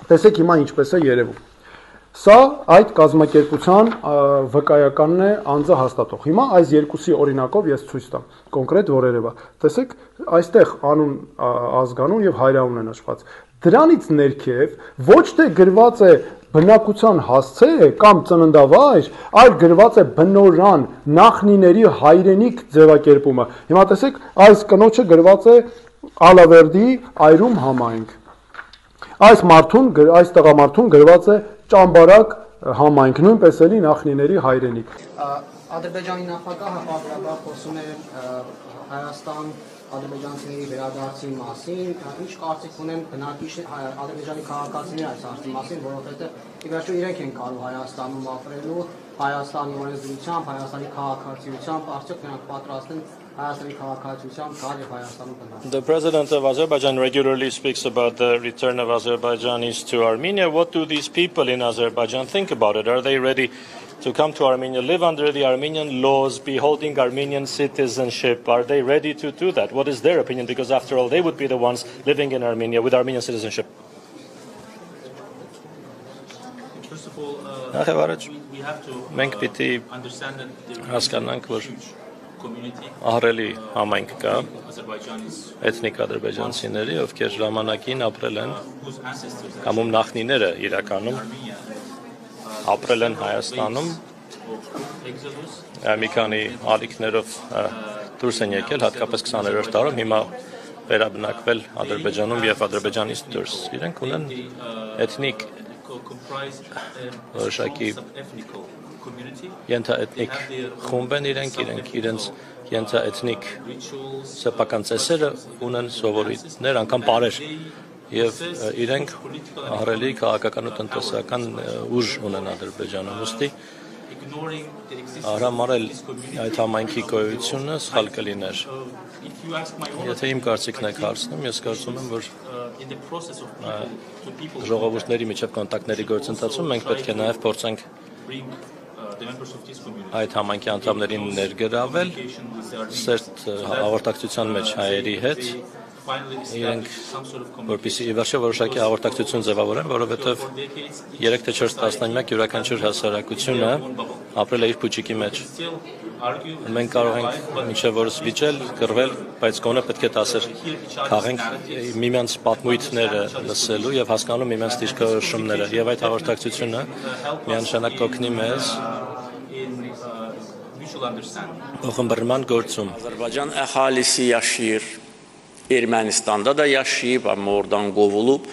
Տեսեք հիմա ինչպես է երևում։ Սա այդ կազմակերպության վկայականն է անձը հաստատող։ Հիմա այս երկուսի օրինակով ես ցույց տամ կոնկրետ որերևա։ Տեսեք, այստեղ անուն, ազգանուն եւ հայրանուն է նշված։ Դրանից ներքև ոչ թե գրված է բնակության հասցե կամ ծննդավայր, այլ գրված է բնորան, նախնիների հայրենիք ձևակերպումը։ Հիմա տեսեք, այս կնոջը գրված է Ալավերդի այրում համայնք։ Այս տղամարդուն գրված է Ճամբարակ համայնք, նույնպես էլի նախնիների հայրենիք։ Ադրբեջանի նախագահը պատրաստաբար խոսում է Հայաստան ադրբեջանցիների վերադարձի մասին, ինչ կարծիք ունեն բնակիչներ ադրբեջանի քաղաքացիների այս հարցի մասին, որովհետև ի վերջո իրենք են կարող Հայաստանում ապրելու, Հայաստանի օրենսդրությամբ, Հայաստանի քաղաքացիությամբ, արդյոք նրանք պատրաստ են Հայաստանի քաղաքացիությամբ գալ եւ Հայաստանում բնակվել։ The president of Azerbaijan regularly speaks about the return of Azerbaijanis to Armenia. What do these people in Azerbaijan think about it? Are they ready to come to Armenia, live under the Armenian laws, be holding Armenian citizenship? Are they ready to do that? What is their opinion? Because after all, they would be the ones living in Armenia with Armenian citizenship. First of all, we have to understand that there is a huge community. Ահռելի համայնք կա էթնիկ ադրբեջանցիների, ովքեր ժամանակին ապրել են կամ ում նախնիները իրականում ապրել են Հայաստանում, մի քանի ալիքներով դուրս են եկել, հատկապես 20-րդ դարում, հիմա վերաբնակվել Ադրբեջանում եւ Ադրբեջանից դուրս։ Իրենք ունեն էթնիկ որոշակի ենթաէթնիկ խումբ են իրենց ենթաէթնիկ սեփական ծեսերը ունեն սովորույթներ, անգամ պարեր եւ իրենք ահռելի քաղաքական ու տնտեսական ուժ ունեն Ադրբեջանում, ուստի արամարել այդ համայնքի գոյությունը սխալ կլիներ։ Եթե իմ կարծիքն եք հարցնում, ես կարծում եմ, որ ժողովուրդների միջև կոնտակտների գործընթացում մենք պետք է նաև փորձենք այդ համայնքի անդամներին ներգրավել սերտ հաղորդակցության մեջ հայերի հետ, իրենք որպեսզի ի վերջո որոշակի հաղորդակցություն ձևավորեն, որովհետև 3 թե 4 տասնամյակ յուրաքանչյուր հասարակությունը ապրել է իր փուչիկի մեջ։ Մենք կարող ենք մինչև որս վիճել, կռվել, բայց գոնե պետք է դասեր քաղենք միմյանց պատմույթները լսելու եւ հասկանալու միմյանց դիրքորոշումները, եւ այդ հաղորդակցությունը միանշանակ կօգնի մեզ ողջունման գործում։ Azərbaycan əhalisi yaşayır. Ermənistanda da yaşayıb, amma oradan qovulub,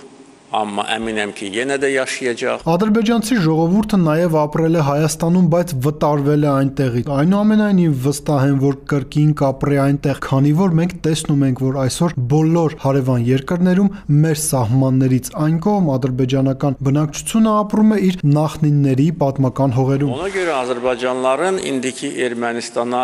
amma əminəm ki, yenə də yaşayacaq. Ադրբեջանցի ժողովուրդը նաև ապրել է Հայաստանում, բայց վտարվել է այնտեղից։ Այնուամենայնիվ վստահ եմ, որ կրկին կապրի այնտեղ, քանի որ մենք տեսնում ենք, որ այսօր բոլոր հարևան երկրներում մեր սահմաններից այն կողմ ադրբեջանական բնակչությունը ապրում է իր նախնիների պատմական հողերում։ Ona görə Azərbaycanlıların indiki Ermənistana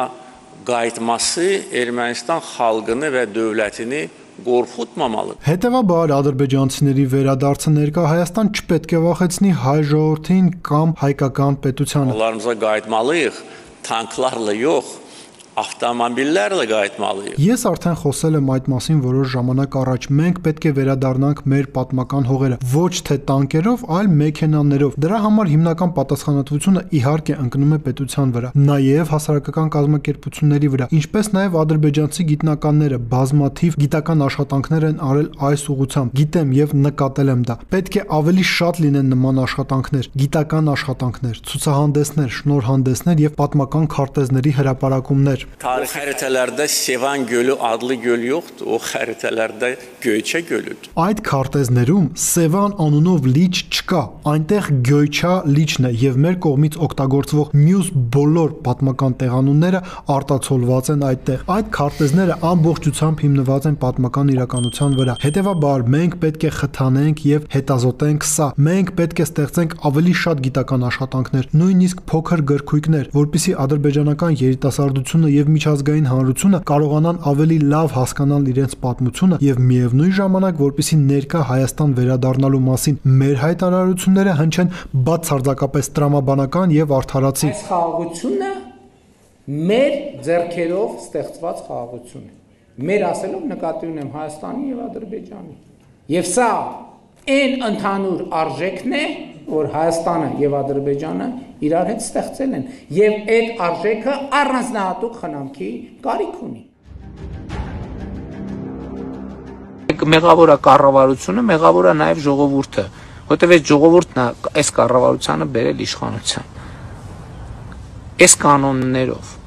qayıtması Ermənistan xalqını və dövlətini qorxutmamalı։ Հետևաբար ադրբեջանցիների վերադարձը ներկա Հայաստան չպետք է վախեցնի հայ ժողովրդին կամ հայկական պետությանը։ Onlarımıza qayıtmalıyıq, tanklarla yox, avtomobillərlə qayıtmalıyıq։ Ես արդեն խոսել եմ այդ մասին որոշ ժամանակ առաջ։ Մենք պետք է վերադառնանք մեր պատմական հողերը, ոչ թե տանկերով, այլ մեքենաներով։ Դրա համար հիմնական պատասխանատվությունը իհարկե ընկնում է պետության վրա, նաև հասարակական կազմակերպությունների վրա, ինչպես նաև ադրբեջանցի գիտնականները բազմաթիվ գիտական աշխատանքներ են արել այս ուղղությամբ։ Գիտեմ եւ նկատել եմ դա։ Պետք է ավելի շատ լինեն նման աշխատանքներ, գիտական աշխատանքներ, ցուցահանդեսներ, շնորհանդեսներ եւ պատմական քարտեզների հրապարակումներ։ Tarix xəritələrdə Sevan gölü adlı göl yoxdur, o xəritələrdə Göyçə gölüdür. Այդ քարտեզներում Սևան անունով լիճ չկա, այնտեղ Գյոյչա լիճն է եւ մեր կողմից օգտագործվող մյուս բոլոր պատմական տեղանունները արտացոլված են այդտեղ։ Այդ քարտեզները ամբողջությամբ հիմնված են պատմական իրականության վրա։ Հետևաբար մենք պետք է խթանենք եւ հետազոտենք սա։ Մենք պետք է ստեղծենք ավելի շատ գիտական աշխատանքներ, նույնիսկ փոքր գրքույկներ, որպեսզի ադրբեջանական երիտասարդությունը եւ միջազգային հանրությունը կարողանան ավելի լավ հասկանալ իրենց պատմությունը եւ միևնույն ժամանակ որպեսզի ներկա Հայաստան վերադառնալու մասին մեր հայտարարությունները հնչեն բացարձակապես տրամաբանական եւ արդարացի։ Այս խաղաղությունը մեր ձեռքերով ստեղծված խաղաղություն է։ Մեր ասելով նկատի ունեմ Հայաստանի եւ Ադրբեջանի։ Եվ սա Այն ընդհանուր արժեքն է, որ Հայաստանը եւ Ադրբեջանը իրար հետ ստեղծել են, եւ այդ արժեքը առանձնահատուկ խնամքի կարիք ունի։ Մեղավոր է կառավարությունը, մեղավոր է նաեւ ժողովուրդը, որտեւ այդ ժողովուրդն է այս կառավարությանը բերել իշխանության։ Այս կանոններով